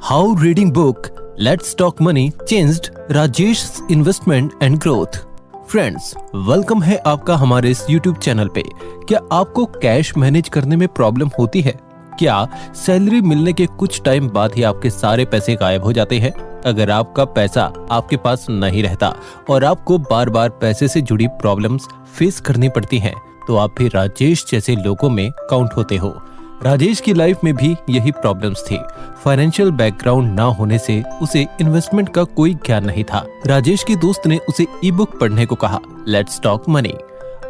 How reading book Let's Talk Money changed Rajesh's investment and growth. Friends, welcome है आपका हमारे इस YouTube channel पे। क्या आपको कैश मैनेज करने में प्रॉब्लम होती है? क्या सैलरी मिलने के कुछ टाइम बाद ही आपके सारे पैसे गायब हो जाते हैं? अगर आपका पैसा आपके पास नहीं रहता और आपको बार बार पैसे से जुड़ी प्रॉब्लम्स फेस करनी पड़ती हैं, तो आप भी राजेश जैसे लोगों में काउंट होते हो। राजेश की लाइफ में भी यही प्रॉब्लम्स थी। फाइनेंशियल बैकग्राउंड ना होने से उसे इन्वेस्टमेंट का कोई ज्ञान नहीं था। राजेश के दोस्त ने उसे ई बुक पढ़ने को कहा, लेट्स टॉक मनी।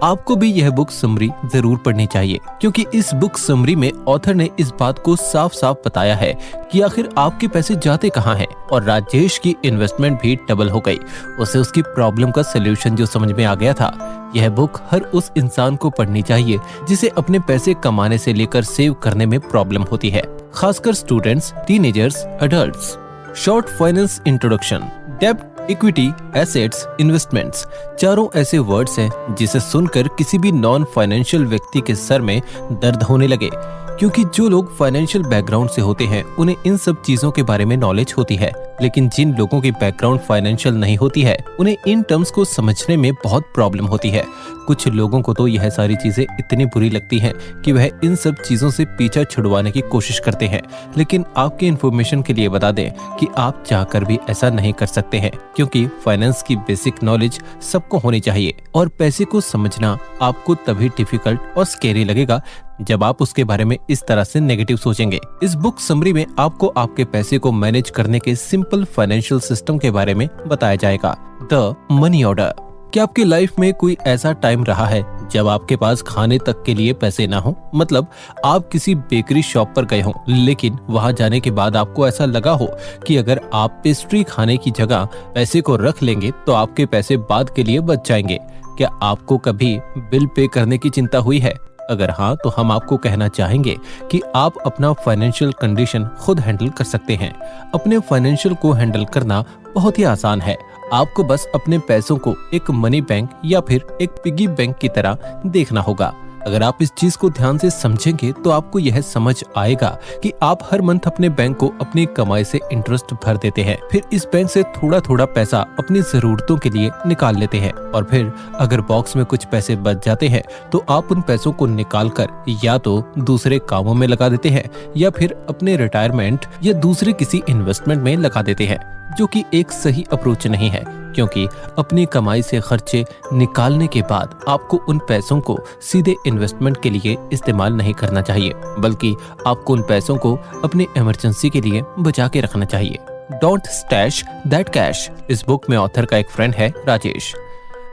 आपको भी यह बुक समरी जरूर पढ़नी चाहिए, क्योंकि इस बुक समरी में ऑथर ने इस बात को साफ साफ बताया है कि आखिर आपके पैसे जाते कहाँ हैं। और राजेश की इन्वेस्टमेंट भी डबल हो गई। उसे उसकी प्रॉब्लम का सोल्यूशन जो समझ में आ गया था। यह बुक हर उस इंसान को पढ़नी चाहिए जिसे अपने पैसे कमाने से लेकर सेव करने में प्रॉब्लम होती है, खासकर students, teenagers, adults. Short finance introduction. डेब्ट, इक्विटी, एसेट्स, इन्वेस्टमेंट्स, चारों ऐसे वर्ड्स हैं जिसे सुनकर किसी भी नॉन फाइनेंशियल व्यक्ति के सर में दर्द होने लगे, क्योंकि जो लोग फाइनेंशियल बैकग्राउंड से होते हैं उन्हें इन सब चीजों के बारे में नॉलेज होती है, लेकिन जिन लोगों की बैकग्राउंड फाइनेंशियल नहीं होती है उन्हें इन टर्म्स को समझने में बहुत प्रॉब्लम होती है। कुछ लोगों को तो यह सारी चीजें इतनी बुरी लगती हैं कि वह इन सब चीजों से पीछा छुड़वाने की कोशिश करते हैं, लेकिन आपके इन्फॉर्मेशन के लिए बता दें कि आप चाहकर भी ऐसा नहीं कर सकते हैं, क्योंकि फाइनेंस की बेसिक नॉलेज सबको होनी चाहिए और पैसे को समझना आपको तभी डिफिकल्ट और स्केरी लगेगा जब आप उसके बारे में इस तरह से नेगेटिव सोचेंगे। इस बुक समरी में आपको आपके पैसे को मैनेज करने के सिंपल फाइनेंशियल सिस्टम के बारे में बताया जाएगा। The money order. क्या आपकी लाइफ में कोई ऐसा टाइम रहा है जब आपके पास खाने तक के लिए पैसे ना हो? मतलब आप किसी बेकरी शॉप पर गए हो, लेकिन वहां जाने के बाद आपको ऐसा लगा हो कि अगर आप पेस्ट्री खाने की जगह पैसे को रख लेंगे तो आपके पैसे बाद के लिए बच जाएंगे। क्या आपको कभी बिल पे करने की चिंता हुई है? अगर हाँ, तो हम आपको कहना चाहेंगे कि आप अपना फाइनेंशियल कंडीशन खुद हैंडल कर सकते हैं। अपने फाइनेंशियल को हैंडल करना बहुत ही आसान है। आपको बस अपने पैसों को एक मनी बैंक या फिर एक पिगी बैंक की तरह देखना होगा। अगर आप इस चीज को ध्यान से समझेंगे तो आपको यह समझ आएगा कि आप हर मंथ अपने बैंक को अपनी कमाई से इंटरेस्ट भर देते हैं, फिर इस बैंक से थोड़ा थोड़ा पैसा अपनी जरूरतों के लिए निकाल लेते हैं, और फिर अगर बॉक्स में कुछ पैसे बच जाते हैं तो आप उन पैसों को निकाल कर या तो दूसरे कामों में लगा देते हैं या फिर अपने रिटायरमेंट या दूसरे किसी इन्वेस्टमेंट में लगा देते हैं, जो कि एक सही अप्रोच नहीं है, क्योंकि अपनी कमाई से खर्चे निकालने के बाद आपको उन पैसों को सीधे इन्वेस्टमेंट के लिए इस्तेमाल नहीं करना चाहिए, बल्कि आपको उन पैसों को अपनी इमरजेंसी के लिए बचा के रखना चाहिए। Don't stash that cash. इस बुक में ऑथर का एक फ्रेंड है राजेश।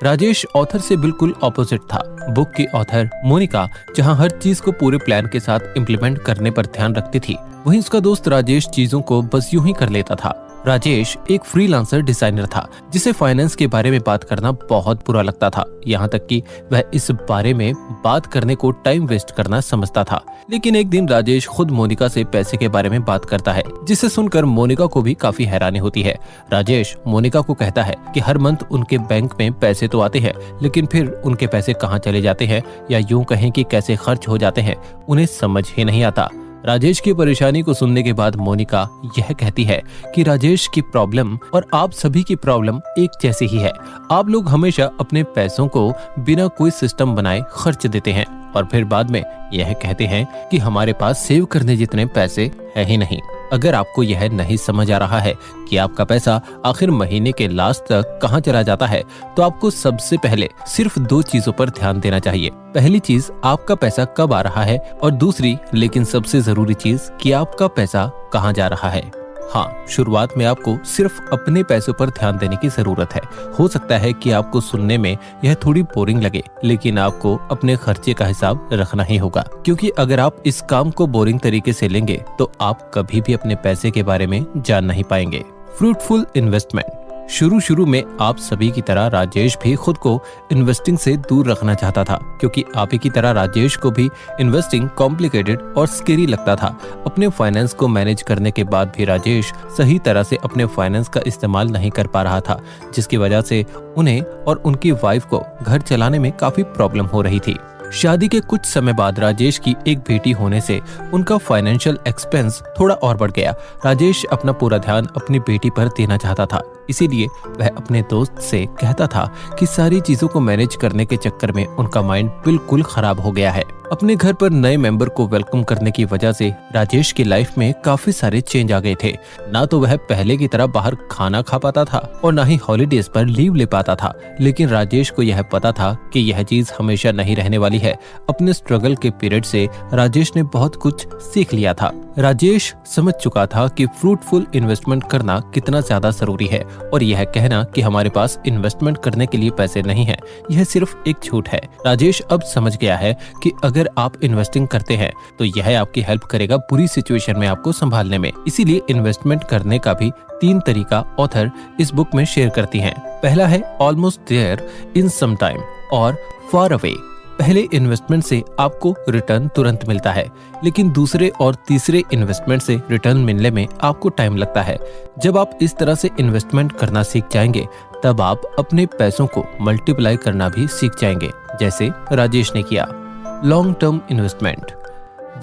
राजेश ऑथर से बिल्कुल ऑपोजिट था। बुक की ऑथर मोनिका जहां हर चीज को पूरे प्लान के साथ इम्प्लीमेंट करने पर ध्यान रखती थी, वहीं उसका दोस्त राजेश चीजों को बस यूं ही कर लेता था। राजेश एक फ्रीलांसर डिजाइनर था जिसे फाइनेंस के बारे में बात करना बहुत बुरा लगता था, यहाँ तक कि वह इस बारे में बात करने को टाइम वेस्ट करना समझता था। लेकिन एक दिन राजेश खुद मोनिका से पैसे के बारे में बात करता है, जिसे सुनकर मोनिका को भी काफी हैरानी होती है। राजेश मोनिका को कहता है कि हर मंथ उनके बैंक में पैसे तो आते हैं, लेकिन फिर उनके पैसे कहाँ चले जाते हैं या यूं कहें कि कैसे खर्च हो जाते हैं, उन्हें समझ ही नहीं आता। राजेश की परेशानी को सुनने के बाद मोनिका यह कहती है कि राजेश की प्रॉब्लम और आप सभी की प्रॉब्लम एक जैसी ही है। आप लोग हमेशा अपने पैसों को बिना कोई सिस्टम बनाए खर्च देते हैं और फिर बाद में यह कहते हैं कि हमारे पास सेव करने जितने पैसे है ही नहीं। अगर आपको यह नहीं समझ आ रहा है कि आपका पैसा आखिर महीने के लास्ट तक कहां चला जाता है, तो आपको सबसे पहले सिर्फ 2 चीजों पर ध्यान देना चाहिए। पहली चीज आपका पैसा कब आ रहा है, और दूसरी लेकिन सबसे जरूरी चीज कि आपका पैसा कहां जा रहा है। हाँ, शुरुआत में आपको सिर्फ अपने पैसों पर ध्यान देने की जरूरत है। हो सकता है कि आपको सुनने में यह थोड़ी बोरिंग लगे, लेकिन आपको अपने खर्चे का हिसाब रखना ही होगा, क्योंकि अगर आप इस काम को बोरिंग तरीके से लेंगे तो आप कभी भी अपने पैसे के बारे में जान नहीं पाएंगे। Fruitful investment. शुरू में आप सभी की तरह राजेश भी खुद को इन्वेस्टिंग से दूर रखना चाहता था, क्योंकि आप ही की तरह राजेश को भी इन्वेस्टिंग कॉम्प्लिकेटेड और स्केरी लगता था। अपने फाइनेंस को मैनेज करने के बाद भी राजेश सही तरह से अपने फाइनेंस का इस्तेमाल नहीं कर पा रहा था, जिसकी वजह से उन्हें और उनकी वाइफ को घर चलाने में काफी प्रॉब्लम हो रही थी। शादी के कुछ समय बाद राजेश की एक बेटी होने से उनका फाइनेंशियल एक्सपेंस थोड़ा और बढ़ गया। राजेश अपना पूरा ध्यान अपनी बेटी पर देना चाहता था, इसीलिए वह अपने दोस्त से कहता था कि सारी चीजों को मैनेज करने के चक्कर में उनका माइंड बिल्कुल खराब हो गया है। अपने घर पर नए मेंबर को वेलकम करने की वजह से राजेश की लाइफ में काफी सारे चेंज आ गए थे। ना तो वह पहले की तरह बाहर खाना खा पाता था और ना ही हॉलीडेज पर लीव ले पाता था, लेकिन राजेश को यह पता था कि यह चीज हमेशा नहीं रहने वाली है। अपने स्ट्रगल के पीरियड से राजेश ने बहुत कुछ सीख लिया था। राजेश समझ चुका था कि फ्रूटफुल इन्वेस्टमेंट करना कितना ज्यादा जरूरी है और यह कहना कि हमारे पास इन्वेस्टमेंट करने के लिए पैसे नहीं है, यह सिर्फ एक झूठ है। राजेश अब समझ गया है कि अगर आप इन्वेस्टिंग करते हैं तो यह आपकी हेल्प करेगा बुरी सिचुएशन में आपको संभालने में। इसीलिए इन्वेस्टमेंट करने का भी 3 तरीका ऑथर इस बुक में शेयर करती हैं। पहला है almost there in some time और फार अवे। पहले इन्वेस्टमेंट से आपको रिटर्न तुरंत मिलता है, लेकिन दूसरे और तीसरे इन्वेस्टमेंट से रिटर्न मिलने में आपको टाइम लगता है। जब आप इस तरह से इन्वेस्टमेंट करना सीख जाएंगे तब आप अपने पैसों को मल्टीप्लाई करना भी सीख जाएंगे, जैसे राजेश ने किया। Long term investment.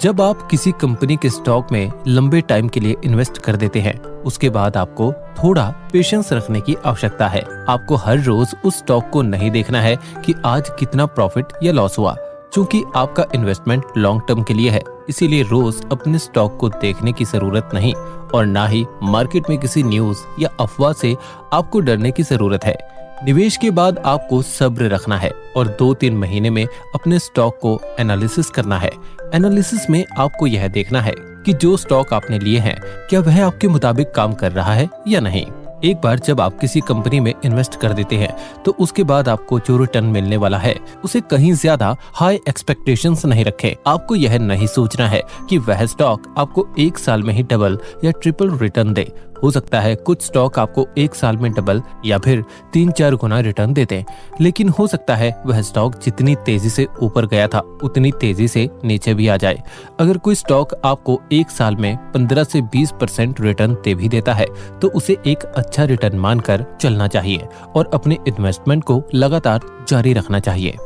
जब आप किसी कंपनी के स्टॉक में लंबे टाइम के लिए इन्वेस्ट कर देते हैं, उसके बाद आपको थोड़ा पेशेंस रखने की आवश्यकता है। आपको हर रोज उस स्टॉक को नहीं देखना है कि आज कितना प्रॉफिट या लॉस हुआ। चूंकि आपका इन्वेस्टमेंट लॉन्ग टर्म के लिए है, इसीलिए रोज अपने स्टॉक को देखने की जरूरत नहीं और ना ही मार्केट में किसी न्यूज या अफवाह से आपको डरने की जरूरत है। निवेश के बाद आपको सब्र रखना है और 2-3 महीने में अपने स्टॉक को एनालिसिस करना है। एनालिसिस में आपको यह देखना है कि जो स्टॉक आपने लिए हैं क्या वह आपके मुताबिक काम कर रहा है या नहीं। एक बार जब आप किसी कंपनी में इन्वेस्ट कर देते हैं तो उसके बाद आपको जो रिटर्न मिलने वाला है उसे कहीं ज्यादा हाई एक्सपेक्टेशंस नहीं रखें। आपको यह नहीं सोचना है कि वह स्टॉक आपको 1 साल में ही डबल या ट्रिपल रिटर्न दे। हो सकता है कुछ स्टॉक आपको 1 साल में डबल या फिर 3-4 गुना रिटर्न देते, लेकिन हो सकता है वह स्टॉक जितनी तेजी से ऊपर गया था उतनी तेजी से नीचे भी आ जाए। अगर कोई स्टॉक आपको 1 साल में 15 से 20% रिटर्न दे भी देता है तो उसे एक अच्छा रिटर्न मानकर चलना चाहिए और अपने इन्वेस्टमेंट को लगातार जारी रखना चाहिए।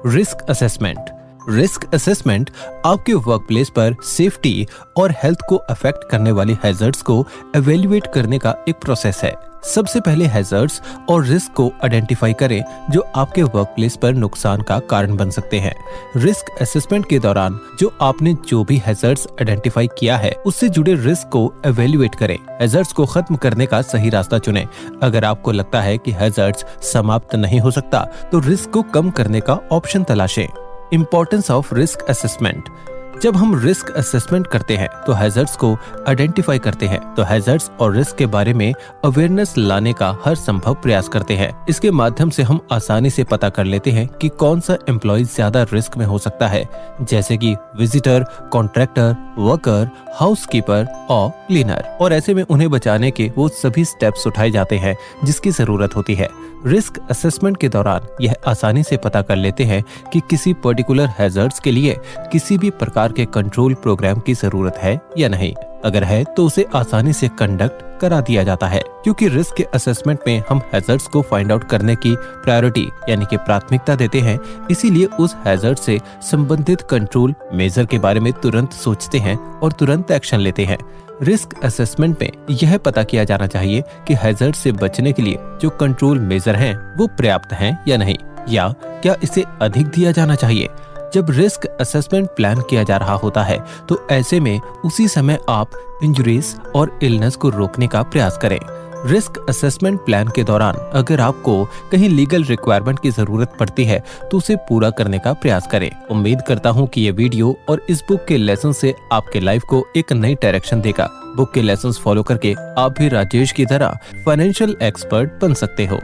Risk assessment. रिस्क असेसमेंट आपके वर्क प्लेस पर सेफ्टी और हेल्थ को अफेक्ट करने वाली हैजर्ड्स को एवेल्युएट करने का एक प्रोसेस है। सबसे पहले हैजर्ड्स और रिस्क को आइडेंटिफाई करें जो आपके वर्क प्लेस पर नुकसान का कारण बन सकते हैं। रिस्क असेसमेंट के दौरान आपने जो भी हैजर्ड्स आइडेंटिफाई किया है उससे जुड़े रिस्क को एवेल्युएट करें। हैजर्ड्स को खत्म करने का सही रास्ता चुनें। अगर आपको लगता है कि हैजर्ड्स समाप्त नहीं हो सकता तो रिस्क को कम करने का ऑप्शन तलाशें। Importance of risk assessment. जब हम रिस्क असेसमेंट करते हैं तो हैजर्ड्स को आइडेंटिफाई करते हैं, तो हैजर्ड्स और रिस्क के बारे में अवेयरनेस लाने का हर संभव प्रयास करते हैं। इसके माध्यम से हम आसानी से पता कर लेते हैं कि कौन सा एम्प्लॉय ज्यादा रिस्क में हो सकता है, जैसे कि विजिटर, कॉन्ट्रैक्टर, वर्कर, हाउसकीपर और क्लीनर, और ऐसे में उन्हें बचाने के वो सभी स्टेप्स उठाए जाते हैं जिसकी जरूरत होती है। रिस्क असेसमेंट के दौरान यह आसानी से पता कर लेते हैं कि किसी पर्टिकुलर हैजर्ड्स के लिए किसी भी प्रकार के कंट्रोल प्रोग्राम की जरूरत है या नहीं। अगर है तो उसे आसानी से कंडक्ट करा दिया जाता है, क्योंकि रिस्क के असेसमेंट में हम हैजर्ड्स को फाइंड आउट करने की प्रायोरिटी यानी कि प्राथमिकता देते हैं। इसीलिए उस हैजर्ड से संबंधित कंट्रोल मेजर के बारे में तुरंत सोचते हैं और तुरंत एक्शन लेते हैं। रिस्क असेसमेंट में यह पता किया जाना चाहिए कि हैजर्ड से बचने के लिए जो कंट्रोल मेजर हैं वो पर्याप्त हैं या नहीं, या क्या इसे अधिक दिया जाना चाहिए। जब रिस्क असेसमेंट प्लान किया जा रहा होता है तो ऐसे में उसी समय आप इंजरीज और इलनेस को रोकने का प्रयास करें। रिस्क असेसमेंट प्लान के दौरान अगर आपको कहीं लीगल रिक्वायरमेंट की जरूरत पड़ती है तो उसे पूरा करने का प्रयास करें। उम्मीद करता हूँ कि ये वीडियो और इस बुक के लेसन से आपके लाइफ को एक नई डायरेक्शन देगा। बुक के लेसन्स फॉलो करके आप भी राजेश की तरह फाइनेंशियल एक्सपर्ट बन सकते हो।